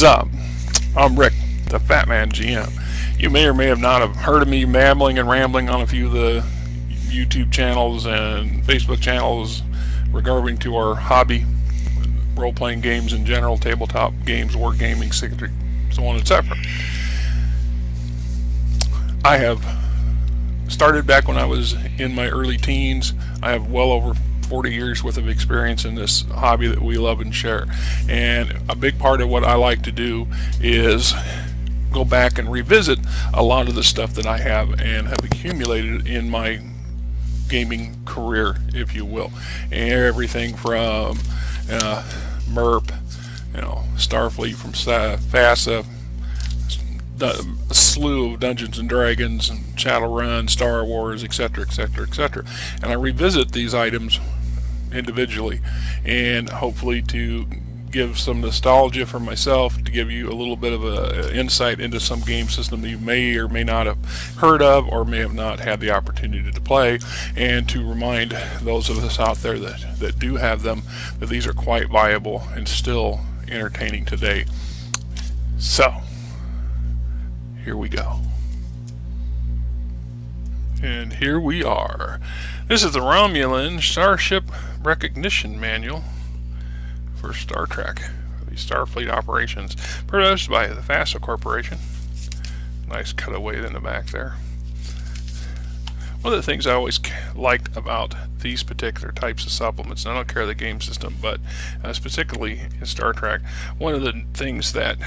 is up? I'm Rick, the Fat Man GM. You may or may have not have heard of me babbling and rambling on a few of the YouTube channels and Facebook channels regarding to our hobby, role-playing games in general, tabletop games, wargaming, so on and so forth. I have started back when I was in my early teens. I have well over 40 years worth of experience in this hobby that we love and share, and a big part of what I like to do is go back and revisit a lot of the stuff that I have and have accumulated in my gaming career, if you will. And everything from MERP, Starfleet, from FASA, a slew of Dungeons and Dragons and Shadowrun, Star Wars, etc., etc., etc. And I revisit these items individually, and hopefully to give some nostalgia for myself, to give you a little bit of a insight into some game system that you may or may not have heard of or may have not had the opportunity to play, and to remind those of us out there that do have them that these are quite viable and still entertaining today. So here we go. And here we are. This is the Romulan Ship Recognition Manual for Star Trek, the Starfleet operations, produced by the FASA Corporation. Nice cutaway in the back there. One of the things I always liked about these particular types of supplements, and I don't care the game system, but particularly in Star Trek, one of the things that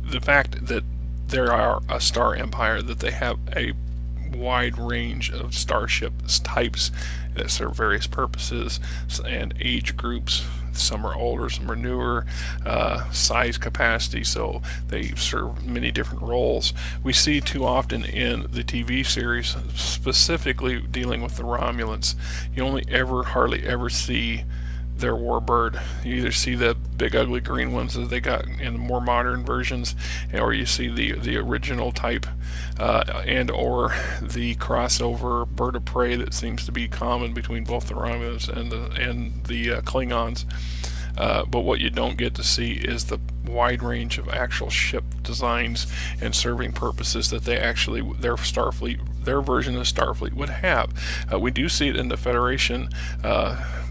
the fact that there are a star empire, that they have a wide range of starship types that serve various purposes and age groups. Some are older, some are newer, size capacity, so they serve many different roles. We see too often in the TV series, specifically dealing with the Romulans, you only hardly ever see their warbird. You either see the big ugly green ones that they got in the more modern versions, or you see the original type, and or the crossover bird of prey that seems to be common between both the Romulans and the Klingons. But what you don't get to see is the wide range of actual ship designs and serving purposes that their version of Starfleet would have. We do see it in the Federation,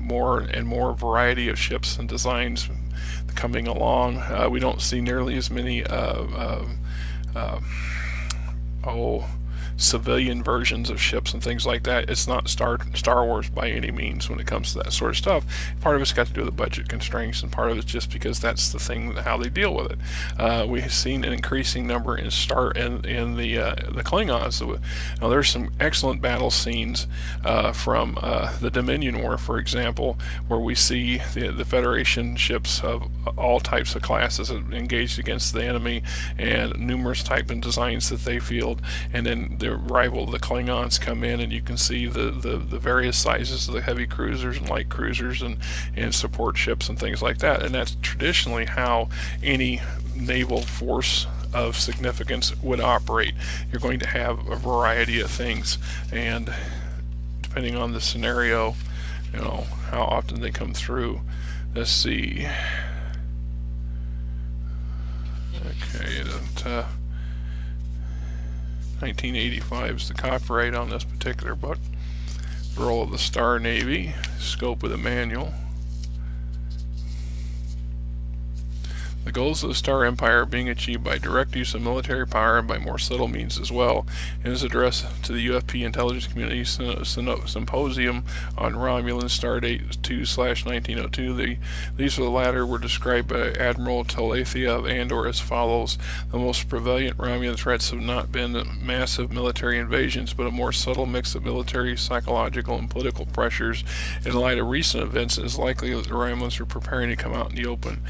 more and more variety of ships and designs coming along. We don't see nearly as many civilian versions of ships and things like that. It's not Star Wars by any means when it comes to that sort of stuff. Part of it's got to do with the budget constraints, and part of it's just because that's the thing, how they deal with it. We've seen an increasing number in the Klingons. So, there's some excellent battle scenes from the Dominion War, for example, where we see the Federation ships of all types of classes engaged against the enemy, and numerous type and designs that they field, and then the rival, the Klingons, come in, and you can see the various sizes of the heavy cruisers and light cruisers and support ships and things like that. And that's traditionally how any naval force of significance would operate. You're going to have a variety of things, and depending on the scenario, how often they come through. Let's see. Okay, 1985 is the copyright on this particular book. Role of the Star Navy, scope of the manual. The goals of the Star Empire are being achieved by direct use of military power and by more subtle means as well. In his address to the UFP Intelligence Community Symposium on Romulan Star Date 2/1902, these for the latter were described by Admiral Telethia of Andor as follows: the most prevalent Romulan threats have not been massive military invasions, but a more subtle mix of military, psychological, and political pressures. In light of recent events, it is likely that the Romulans are preparing to come out in the open.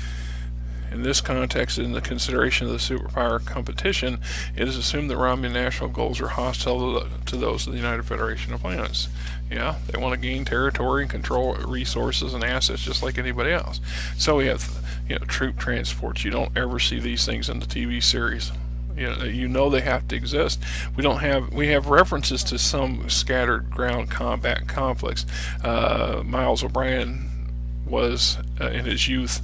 In this context, in the consideration of the superpower competition, it is assumed that Romulan national goals are hostile to those of the United Federation of Planets. Yeah, they want to gain territory and control resources and assets just like anybody else. So we have, troop transports. You don't ever see these things in the TV series. You know they have to exist. We have references to some scattered ground combat conflicts. Miles O'Brien was in his youth,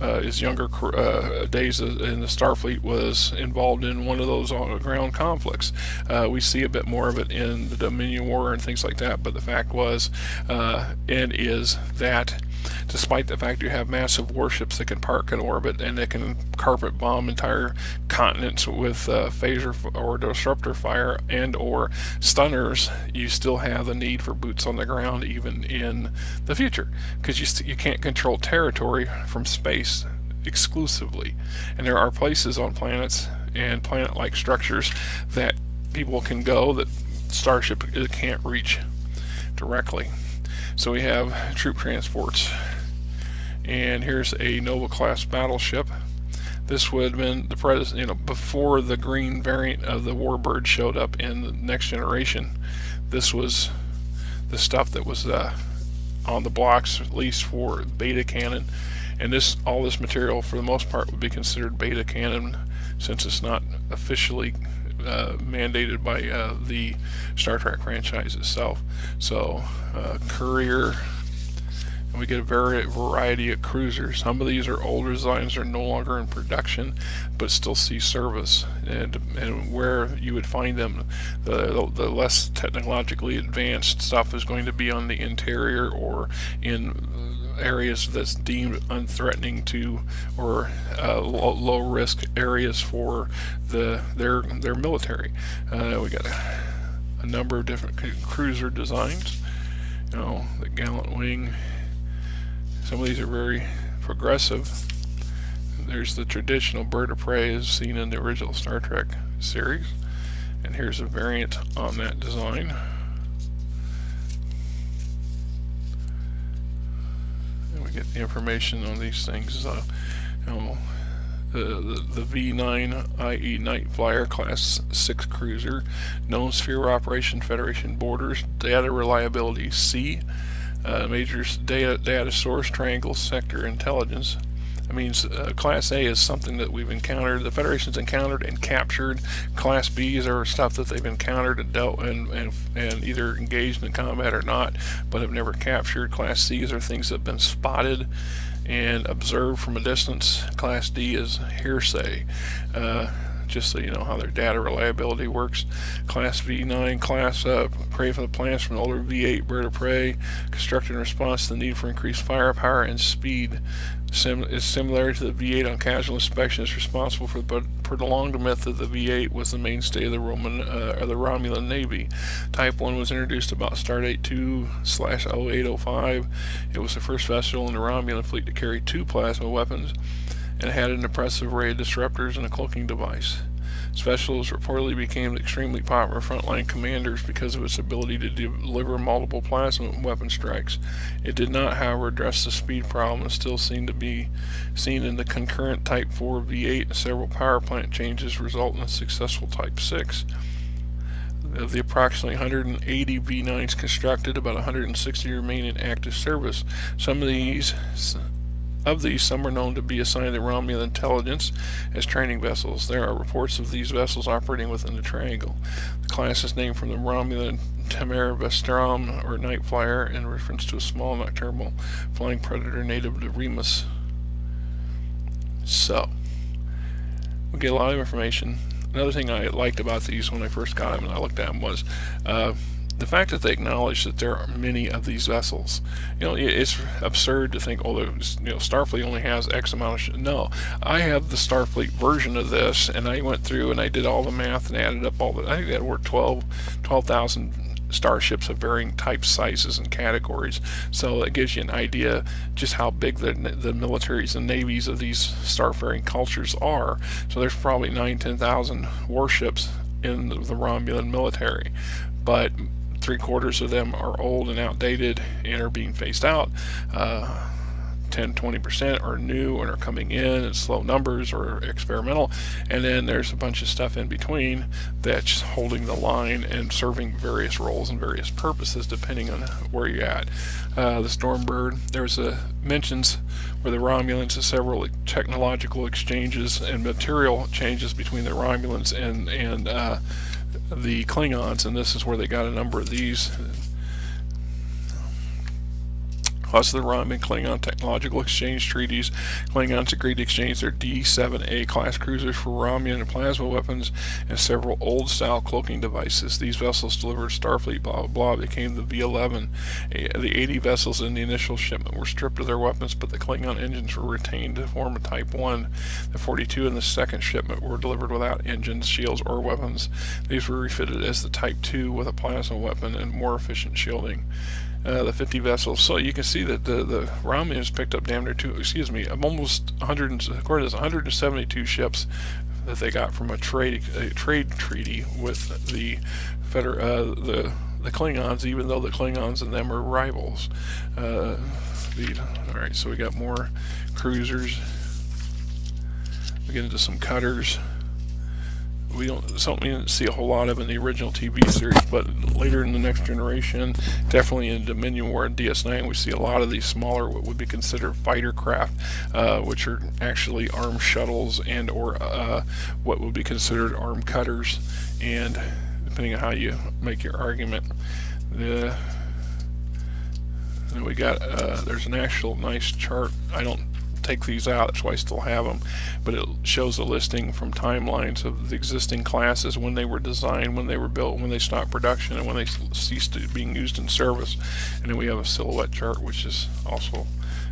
his younger days in the Starfleet, was involved in one of those ground conflicts. We see a bit more of it in the Dominion War and things like that, but the fact was and is that despite the fact you have massive warships that can park in orbit and that can carpet bomb entire continents with phaser or disruptor fire and or stunners, you still have the need for boots on the ground even in the future, because you can't control territory from space exclusively, and there are places on planets and planet-like structures that people can go that Starship can't reach directly. So we have troop transports, and here's a Nova class battleship. This would have been the before the green variant of the Warbird showed up in the Next Generation. This was the stuff that was on the blocks, at least for beta canon, and all this material for the most part would be considered beta canon since it's not officially mandated by the Star Trek franchise itself. So Courier, and we get a variety of cruisers. Some of these are older designs, are no longer in production, but still see service. And where you would find them, the less technologically advanced stuff is going to be on the interior or in areas that's deemed unthreatening to, or low risk areas for their military. We got a number of different cruiser designs. The Gallant Wing. Some of these are very progressive. There's the traditional bird of prey as seen in the original Star Trek series, and here's a variant on that design. And we get the information on these things. The V9 IE Night Flyer Class 6 cruiser, known sphere operation, Federation borders, data reliability C, major data source, triangle sector intelligence. That means Class A is something that we've encountered, the Federation's encountered and captured. Class B's are stuff that they've encountered and dealt and either engaged in combat or not, but have never captured. Class C's are things that have been spotted and observed from a distance. Class D is hearsay, just so you know how their data reliability works. Class V9 class prey for the planets from the older V8 bird of prey, constructed in response to the need for increased firepower and speed. Is similar to the V8 on casual inspection. Is responsible for the prolonged myth that the V8 was the mainstay of the Romulan Navy. Type 1 was introduced about Stardate 2/0805. It was the first vessel in the Romulan fleet to carry 2 plasma weapons, and it had an impressive array of disruptors and a cloaking device. Specials reportedly became extremely popular frontline commanders because of its ability to deliver multiple plasma weapon strikes. It did not, however, address the speed problem and still seemed to be seen in the concurrent Type 4 V8, and several power plant changes result in a successful Type 6. Of the approximately 180 V9s constructed, about 160 remain in active service. Of these, some are known to be assigned to Romulan intelligence as training vessels. There are reports of these vessels operating within the Triangle. The class is named from the Romulan Temera Vestrum, or Night Flyer, in reference to a small nocturnal flying predator native to Remus. So, we get a lot of information. Another thing I liked about these when I first got them and I looked at them was the fact that they acknowledge that there are many of these vessels. It's absurd to think, Starfleet only has X amount of no, I have the Starfleet version of this, and I went through and I did all the math and added up all the, I think that were 12,000 starships of varying types, sizes, and categories. So that gives you an idea just how big the militaries and navies of these starfaring cultures are. So there's probably 10,000 warships in the Romulan military, but 3/4 of them are old and outdated and are being phased out. 10-20% are new and are coming in at slow numbers or experimental, and then there's a bunch of stuff in between that's holding the line and serving various roles and various purposes depending on where you're at. The Stormbird, there's mentions where the Romulans have several technological exchanges and material changes between the Romulans and the Klingons, and this is where they got a number of these. plus the Romulan Klingon technological exchange treaties. Klingons agreed to exchange their D-7A class cruisers for Romulan and plasma weapons and several old-style cloaking devices. These vessels delivered Starfleet blah blah blah became the V-11. The 80 vessels in the initial shipment were stripped of their weapons, but the Klingon engines were retained to form a Type 1. The 42 in the second shipment were delivered without engines, shields, or weapons. These were refitted as the Type 2 with a plasma weapon and more efficient shielding. The 50 vessels. So you can see that the Romulans picked up damn near almost 100, according to this, 172 ships that they got from a trade treaty with the Klingons, even though the Klingons and them are rivals. Alright, so we got more cruisers. We get into some cutters. We didn't see a whole lot of in the original TV series, but later in the Next Generation, definitely in Dominion War and DS9, we see a lot of these smaller, what would be considered fighter craft, which are actually armed shuttles and or what would be considered armed cutters, and depending on how you make your argument. Then we got there's an actual nice chart. I don't take these out, that's why I still have them, but it shows a listing from timelines of the existing classes, when they were designed, when they were built, when they stopped production, and when they ceased being used in service. And then we have a silhouette chart, which is also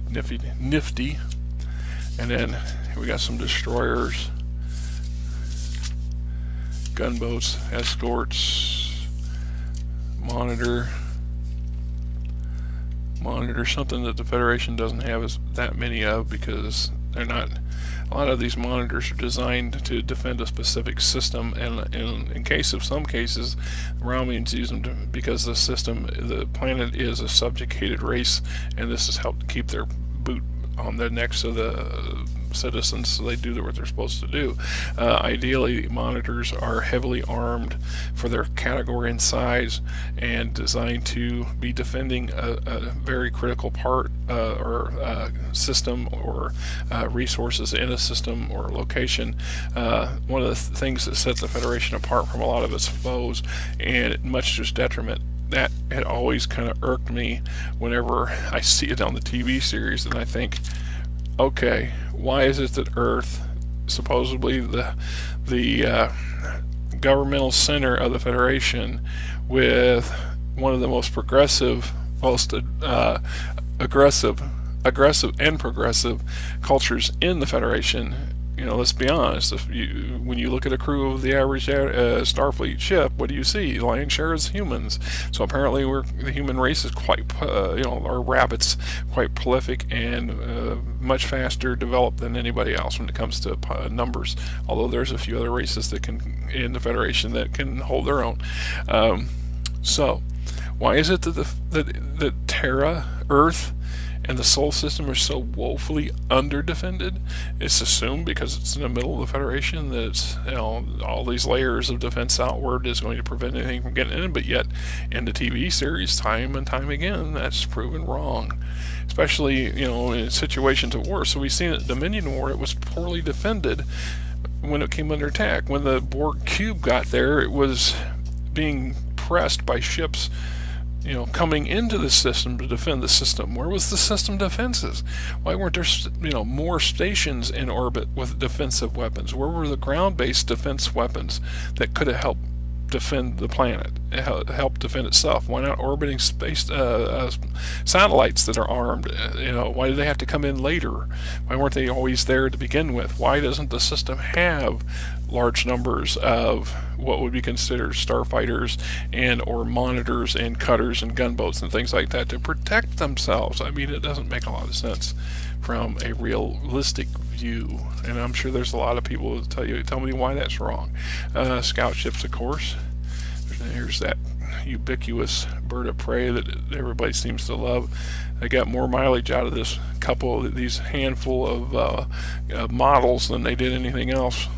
nifty. And then we got some destroyers, gunboats, escorts, monitor, something that the Federation doesn't have that many of, because they're not, a lot of these monitors are designed to defend a specific system, and in some cases the Romulans use them because the planet is a subjugated race, and this has helped keep their boot on the necks of the citizens, so they do what they're supposed to do. Ideally, monitors are heavily armed for their category and size, and designed to be defending a very critical part or system or resources in a system or location. One of the things that set the Federation apart from a lot of its foes, and much to its detriment, that had always kind of irked me whenever I see it on the TV series, and I think, okay, why is it that Earth, supposedly the governmental center of the Federation, with one of the most progressive, most aggressive and progressive cultures in the Federation, you know, let's be honest, when you look at a crew of the average Starfleet ship, what do you see? The lion's share is humans. So apparently the human race is quite, our rabbits, quite prolific and much faster developed than anybody else when it comes to numbers. Although there's a few other races that in the Federation that can hold their own. So why is it that Terra, Earth, and the Sol system are so woefully under-defended? It's assumed because it's in the middle of the Federation that it's, all these layers of defense outward is going to prevent anything from getting in, but yet in the TV series, time and time again, that's proven wrong. Especially, in situations of war. So we've seen at Dominion War, it was poorly defended when it came under attack. When the Borg cube got there, it was being pressed by ships coming into the system to defend the system. Where was the system defenses? Why weren't there, more stations in orbit with defensive weapons? Where were the ground-based defense weapons that could have helped defend the planet, help defend itself? Why not orbiting space satellites that are armed? Why did they have to come in later? Why weren't they always there to begin with? Why doesn't the system have large numbers of what would be considered starfighters and or monitors and cutters and gunboats and things like that to protect themselves? I mean, it doesn't make a lot of sense from a realistic view, and I'm sure there's a lot of people who tell me why that's wrong. Scout ships, of course. Here's that ubiquitous bird of prey that everybody seems to love. They got more mileage out of this these handful of models than they did anything else.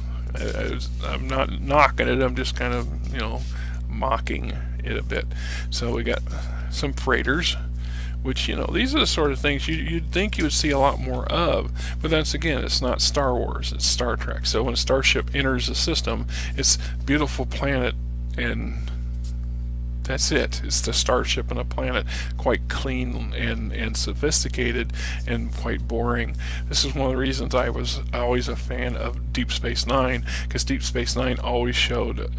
I'm not knocking it, I'm just kind of, mocking it a bit. So we got some freighters, which, these are the sort of things you'd think you would see a lot more of. But that's, again, it's not Star Wars, it's Star Trek. So when a starship enters the system, it's a beautiful planet and That's it. It's the starship on a planet, quite clean and sophisticated and quite boring. This is one of the reasons I was always a fan of Deep Space Nine, because Deep Space Nine always showed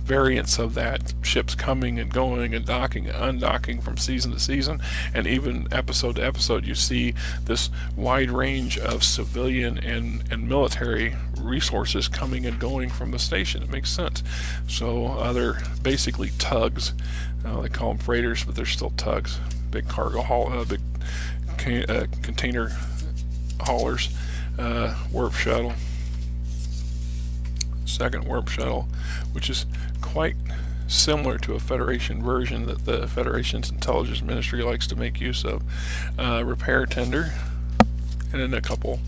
variants of that, ships coming and going and docking and undocking from season to season, and even episode to episode you see this wide range of civilian and military resources coming and going from the station. It makes sense. So they're basically tugs. They call them freighters, but they're still tugs. Big cargo haul, big container haulers. Warp shuttle. Second warp shuttle, which is quite similar to a Federation version that the Federation's intelligence ministry likes to make use of. Repair tender, and then a couple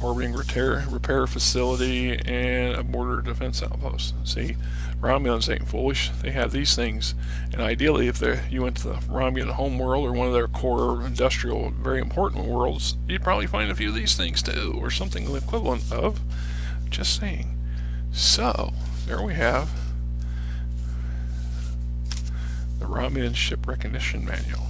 orbiting repair facility and a border defense outpost. See, Romulans ain't foolish. They have these things, and ideally if you went to the Romulan home world or one of their core industrial very important worlds, you'd probably find a few of these things too, or something equivalent of. Just saying. So there we have the Romulan Ship Recognition Manual.